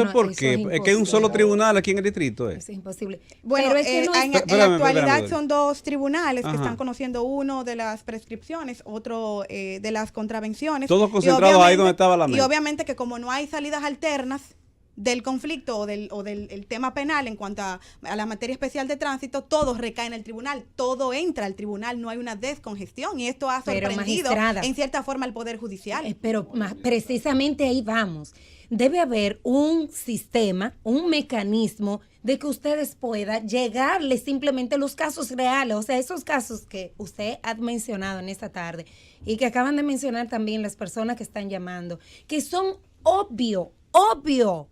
que hay un solo tribunal aquí en el distrito. Es imposible. Bueno, pero es que no en la actualidad son 2 tribunales que están conociendo, uno de las prescripciones, otro de las contravenciones. Todos concentrados ahí donde estaba la mesa. Y obviamente que como no hay salidas alternas del conflicto o del tema penal en cuanto a la materia especial de tránsito, todo recae en el tribunal, todo entra al tribunal, no hay una descongestión y esto ha sorprendido en cierta forma al Poder Judicial. Pero precisamente ahí vamos. Debe haber un sistema, un mecanismo de que ustedes puedan llegarle simplemente los casos reales, o sea, esos casos que usted ha mencionado en esta tarde y que acaban de mencionar también las personas que están llamando, que son obvio.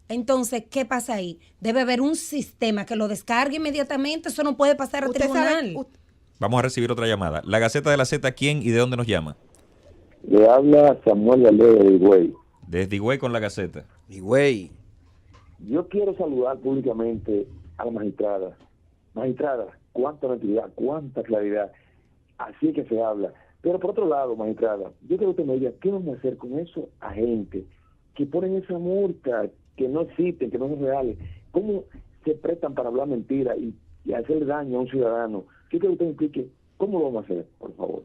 Entonces, ¿qué pasa ahí? Debe haber un sistema que lo descargue inmediatamente. Eso no puede pasar al tribunal. Vamos a recibir otra llamada. La Gaceta de la Z, ¿quién y de dónde nos llama? Le habla Samuel Valdez de Higüey. Desde Higüey con la Gaceta. Higüey. Yo quiero saludar públicamente a la magistrada. Magistrada, cuánta honestidad, cuánta claridad. Así es que se habla. Pero por otro lado, magistrada, yo quiero que usted me diga, ¿qué vamos a hacer con esos agentes que ponen esa multa, que no existen, que no son reales? ¿Cómo se prestan para hablar mentira y hacer daño a un ciudadano? Yo quiero que usted me explique cómo lo vamos a hacer, por favor.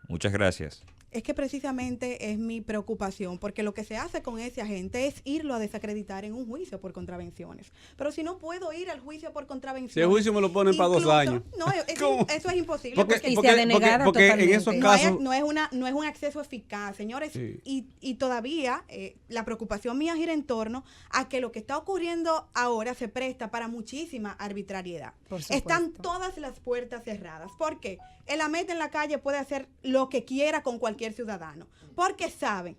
Muchas gracias. Es que precisamente es mi preocupación, porque lo que se hace con ese agente es irlo a desacreditar en un juicio por contravenciones. Pero si no puedo ir al juicio por contravenciones... Si el juicio me lo ponen para 2 años. No, eso es imposible. Porque en esos casos... No es un acceso eficaz, señores. Sí. Y todavía la preocupación mía gira en torno a que lo que está ocurriendo ahora se presta para muchísima arbitrariedad. Están todas las puertas cerradas. ¿Por qué? El AMET en la calle puede hacer lo que quiera con cualquier ciudadano, porque sabe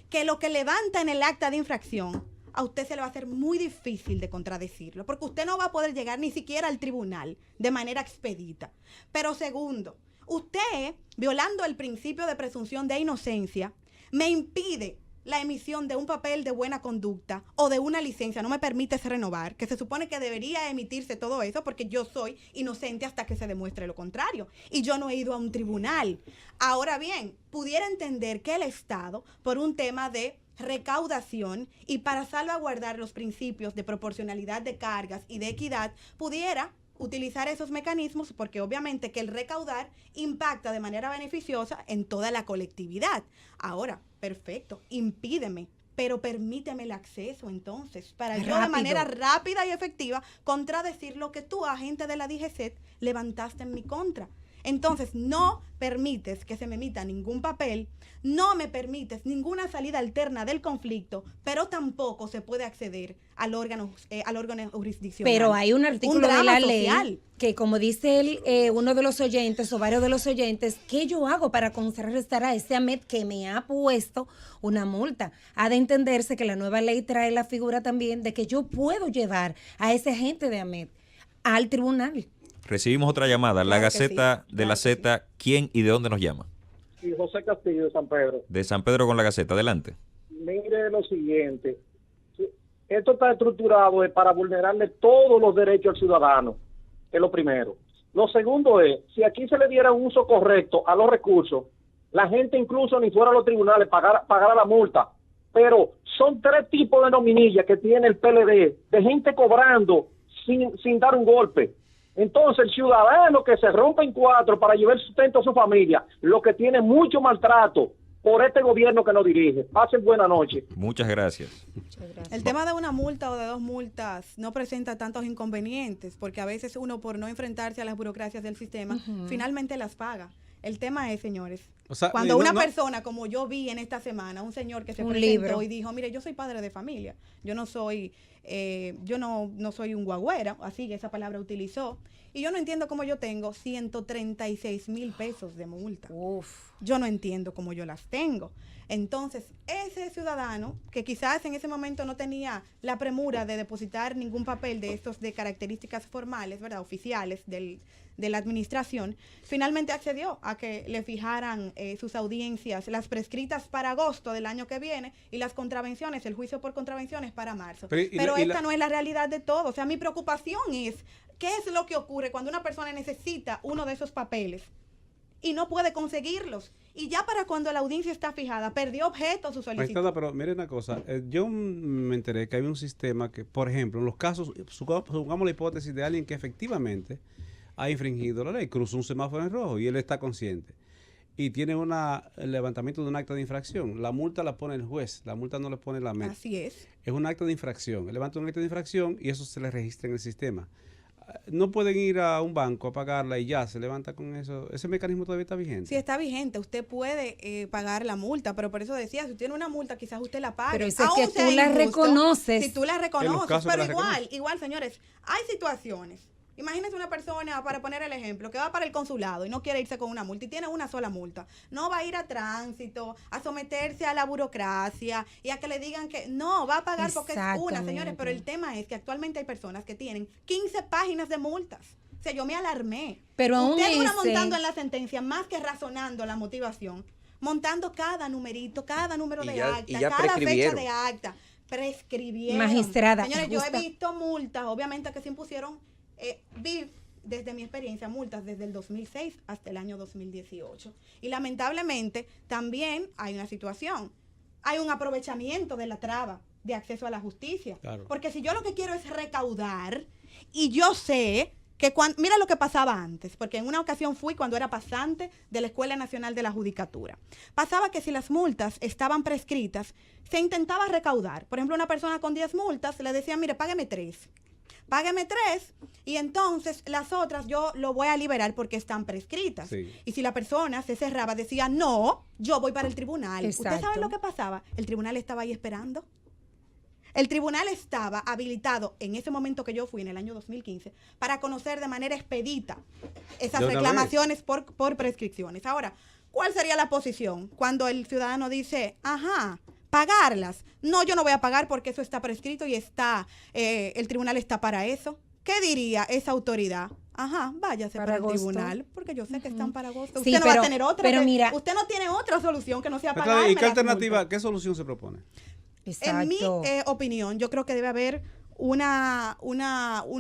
que lo que levanta en el acta de infracción a usted se le va a hacer muy difícil de contradecirlo, porque usted no va a poder llegar ni siquiera al tribunal de manera expedita. Pero segundo, usted, violando el principio de presunción de inocencia, me impide la emisión de un papel de buena conducta o de una licencia, no me permite renovar, que se supone que debería emitirse todo eso porque yo soy inocente hasta que se demuestre lo contrario. Y yo no he ido a un tribunal. Ahora bien, pudiera entender que el Estado, por un tema de recaudación y para salvaguardar los principios de proporcionalidad de cargas y de equidad, pudiera utilizar esos mecanismos porque obviamente que el recaudar impacta de manera beneficiosa en toda la colectividad. Ahora, perfecto, impídeme, pero permíteme el acceso entonces para yo de manera rápida y efectiva contradecir lo que tú, agente de la DGCET, levantaste en mi contra. Entonces, no permites que se me emita ningún papel, no me permites ninguna salida alterna del conflicto, pero tampoco se puede acceder al órgano jurisdiccional. Pero hay un artículo de la ley que, como dice uno de los oyentes o varios de los oyentes, ¿qué yo hago para contrarrestar a ese AMET que me ha puesto una multa? Ha de entenderse que la nueva ley trae la figura también de que yo puedo llevar a ese agente de AMET al tribunal. Recibimos otra llamada, la Gaceta de la Z. ¿Quién y de dónde nos llama? Sí, José Castillo, de San Pedro. De San Pedro con la Gaceta, adelante. Mire lo siguiente, esto está estructurado para vulnerarle todos los derechos al ciudadano, es lo primero. Lo segundo es, si aquí se le diera un uso correcto a los recursos, la gente incluso ni fuera a los tribunales pagara la multa, pero son 3 tipos de nominillas que tiene el PLD, de gente cobrando sin dar un golpe. Entonces el ciudadano que se rompe en 4 para llevar sustento a su familia, lo que tiene mucho maltrato por este gobierno que nos dirige. Pasen buena noche. Muchas gracias. El tema de una multa o de 2 multas no presenta tantos inconvenientes, porque a veces uno, por no enfrentarse a las burocracias del sistema, finalmente las paga. El tema es, señores, cuando una persona, como yo vi en esta semana, un señor que se presentó y dijo, mire, yo soy padre de familia, yo no soy no soy un guagüera, así que esa palabra utilizó, y yo no entiendo cómo yo tengo 136,000 pesos de multa. Yo no entiendo cómo yo las tengo. Entonces, ese ciudadano, que quizás en ese momento no tenía la premura de depositar ningún papel de estos de características formales, ¿verdad?, oficiales de la administración, finalmente accedió a que le fijaran sus audiencias, las prescritas para agosto del año que viene y las contravenciones, el juicio por contravenciones para marzo. Pero esta no es la realidad de todo. O sea, mi preocupación es, ¿qué es lo que ocurre cuando una persona necesita uno de esos papeles y no puede conseguirlos? Y ya para cuando la audiencia está fijada, perdió objeto su solicitud. Pero mire una cosa, yo me enteré que había un sistema que, por ejemplo, en los casos, supongamos la hipótesis de alguien que efectivamente ha infringido la ley, cruzó un semáforo en rojo y él está consciente y tiene el levantamiento de un acta de infracción. La multa la pone el juez, la multa no la pone la AMET. Así es. Es un acta de infracción. Él levanta un acta de infracción y eso se le registra en el sistema. No pueden ir a un banco a pagarla y ya se levanta con eso. ¿Ese mecanismo todavía está vigente? Sí, está vigente. Usted puede pagar la multa, pero por eso decía, si tiene una multa, quizás usted la pague. Pero eso es que tú la reconoces. Si tú la reconoces, pero igual, señores, hay situaciones. Imagínese una persona, para poner el ejemplo, que va para el consulado y no quiere irse con una multa y tiene una sola multa. No va a ir a tránsito, a someterse a la burocracia y a que le digan que no, va a pagar porque es una, señores. Pero el tema es que actualmente hay personas que tienen 15 páginas de multas. O sea, yo me alarmé. Pero usted dura montando en la sentencia más que razonando la motivación, montando cada numerito, cada número de acta, cada fecha de acta. Prescribieron. Magistrada. Señores, yo he visto multas, obviamente, que se impusieron. Vi desde mi experiencia multas desde el 2006 hasta el año 2018 y lamentablemente también hay una situación, hay un aprovechamiento de la traba de acceso a la justicia, porque si yo lo que quiero es recaudar y yo sé que mira lo que pasaba antes, porque en una ocasión fui cuando era pasante de la Escuela Nacional de la Judicatura. Pasaba que si las multas estaban prescritas, se intentaba recaudar. Por ejemplo, una persona con 10 multas le decía, mire, págueme 3. Págueme 3 y entonces las otras yo lo voy a liberar porque están prescritas. Sí. Y si la persona se cerraba, decía, no, yo voy para el tribunal. Exacto. ¿Usted sabe lo que pasaba? El tribunal estaba ahí esperando. El tribunal estaba habilitado en ese momento que yo fui, en el año 2015, para conocer de manera expedita esas reclamaciones por prescripciones. Ahora, ¿cuál sería la posición cuando el ciudadano dice, ajá, pagarlas? No, yo no voy a pagar porque eso está prescrito y el tribunal está para eso. ¿Qué diría esa autoridad? Ajá, váyase para el tribunal, porque yo sé que están para agosto. Usted no va a tener otra. Pero mira, usted no tiene otra solución que no sea pagar. ¿Y qué alternativa, qué solución se propone? Exacto. En mi opinión, yo creo que debe haber un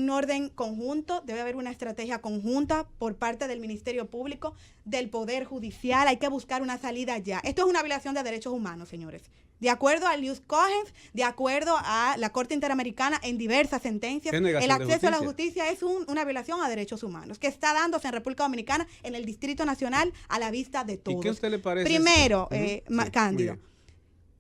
orden conjunto, debe haber una estrategia conjunta por parte del Ministerio Público, del Poder Judicial. Hay que buscar una salida ya. Esto es una violación de derechos humanos, señores. De acuerdo al Ius Cogens, de acuerdo a la Corte Interamericana en diversas sentencias, el acceso a la justicia es una violación a derechos humanos que está dándose en República Dominicana, en el Distrito Nacional, a la vista de todos. ¿Y qué a usted le parece? Primero, Cándido,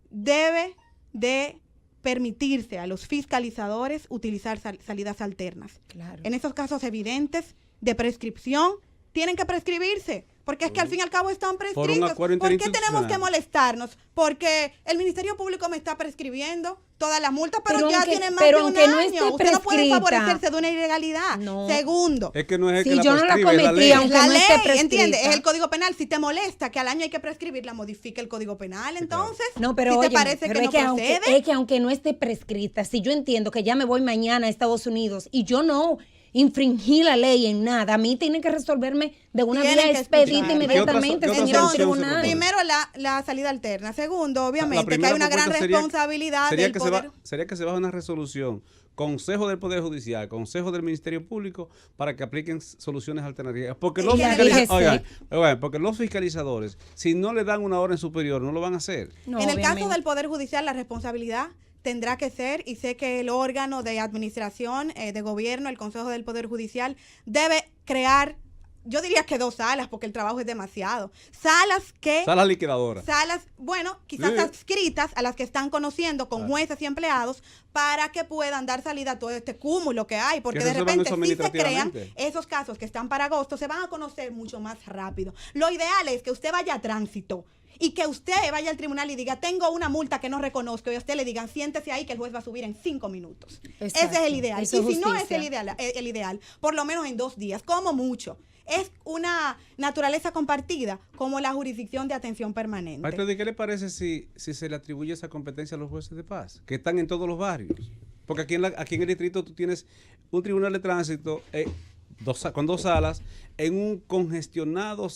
debe de permitirse a los fiscalizadores utilizar salidas alternas. Claro. En esos casos evidentes de prescripción, tienen que prescribirse, porque es que al fin y al cabo están prescritos. ¿Por qué tenemos que molestarnos? Porque el Ministerio Público me está prescribiendo todas las multas, pero ya tiene más de un año. Usted no puede favorecerse de una ilegalidad. No. Segundo, es que no es si que yo no la cometí, aunque no ley, esté prescrita. ¿entiende? Es el Código Penal. Si te molesta que al año hay que prescribirla, modifica el Código Penal. Entonces, no, pero si oye, te parece que no procede. Es que aunque no esté prescrita, si yo entiendo que ya me voy mañana a Estados Unidos y yo no infringí la ley en nada, a mí tienen que resolverme de una vía expedita inmediatamente, señor tribunal. Primero, la salida alterna. Segundo, obviamente, que hay una gran responsabilidad del poder. Sería que se baje una resolución, Consejo del Poder Judicial, Consejo del Ministerio Público, para que apliquen soluciones alternativas. Porque los fiscalizadores, si no le dan una orden superior, no lo van a hacer. No, en el caso del Poder Judicial, la responsabilidad tendrá que ser, y sé que el órgano de administración de gobierno, el Consejo del Poder Judicial, debe crear, yo diría que 2 salas, porque el trabajo es demasiado. Salas liquidadoras. Salas, bueno, quizás adscritas a las que están conociendo con jueces y empleados, para que puedan dar salida a todo este cúmulo que hay, porque de repente si se crean esos casos que están para agosto, se van a conocer mucho más rápido. Lo ideal es que usted vaya a tránsito y que usted vaya al tribunal y diga, tengo una multa que no reconozco, y a usted le digan, siéntese ahí que el juez va a subir en 5 minutos. Exacto. Ese es el ideal. Eso y si no es el ideal, por lo menos en 2 días, como mucho. Es una naturaleza compartida como la jurisdicción de atención permanente. Maestro, ¿de qué le parece si se le atribuye esa competencia a los jueces de paz, que están en todos los barrios? Porque aquí en el distrito tú tienes un tribunal de tránsito con 2 salas en un congestionado,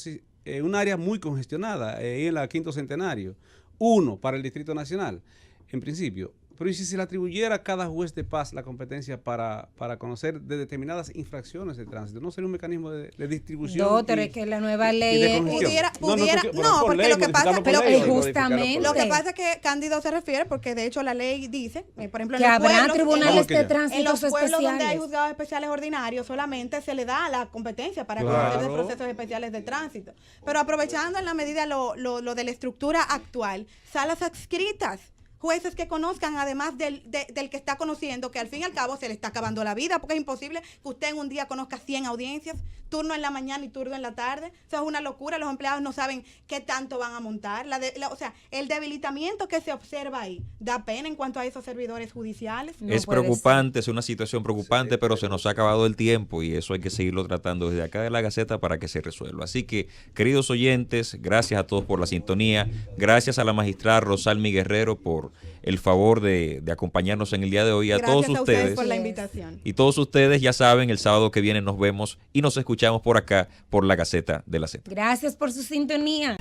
un área muy congestionada, en la Quinto Centenario. 1 para el Distrito Nacional, en principio. Pero ¿y si se le atribuyera a cada juez de paz la competencia para conocer de determinadas infracciones de tránsito? ¿No sería un mecanismo de distribución? Doctor, es que la nueva ley pudiera porque lo que pasa, justamente lo que pasa es que Cándido se refiere, porque de hecho la ley dice, por ejemplo, que habrá tribunales de tránsito en los pueblos especiales donde hay juzgados especiales ordinarios, solamente se le da la competencia para conocer de procesos especiales de tránsito. Pero aprovechando en la medida lo de la estructura actual, salas adscritas, jueces que conozcan, además del que está conociendo, que al fin y al cabo se le está acabando la vida, porque es imposible que usted en un día conozca 100 audiencias, turno en la mañana y turno en la tarde. Eso es una locura. Los empleados no saben qué tanto van a montar. O sea, el debilitamiento que se observa ahí da pena en cuanto a esos servidores judiciales. Es preocupante, es una situación preocupante, pero se nos ha acabado el tiempo y eso hay que seguirlo tratando desde acá de la Gaceta para que se resuelva. Así que, queridos oyentes, gracias a todos por la sintonía. Gracias a la magistrada Rosalmi Guerrero por el favor de acompañarnos en el día de hoy. A todos ustedes por la invitación. Y todos ustedes ya saben, el sábado que viene nos vemos y nos escuchamos por acá, por la Gaceta de la Z. Gracias por su sintonía.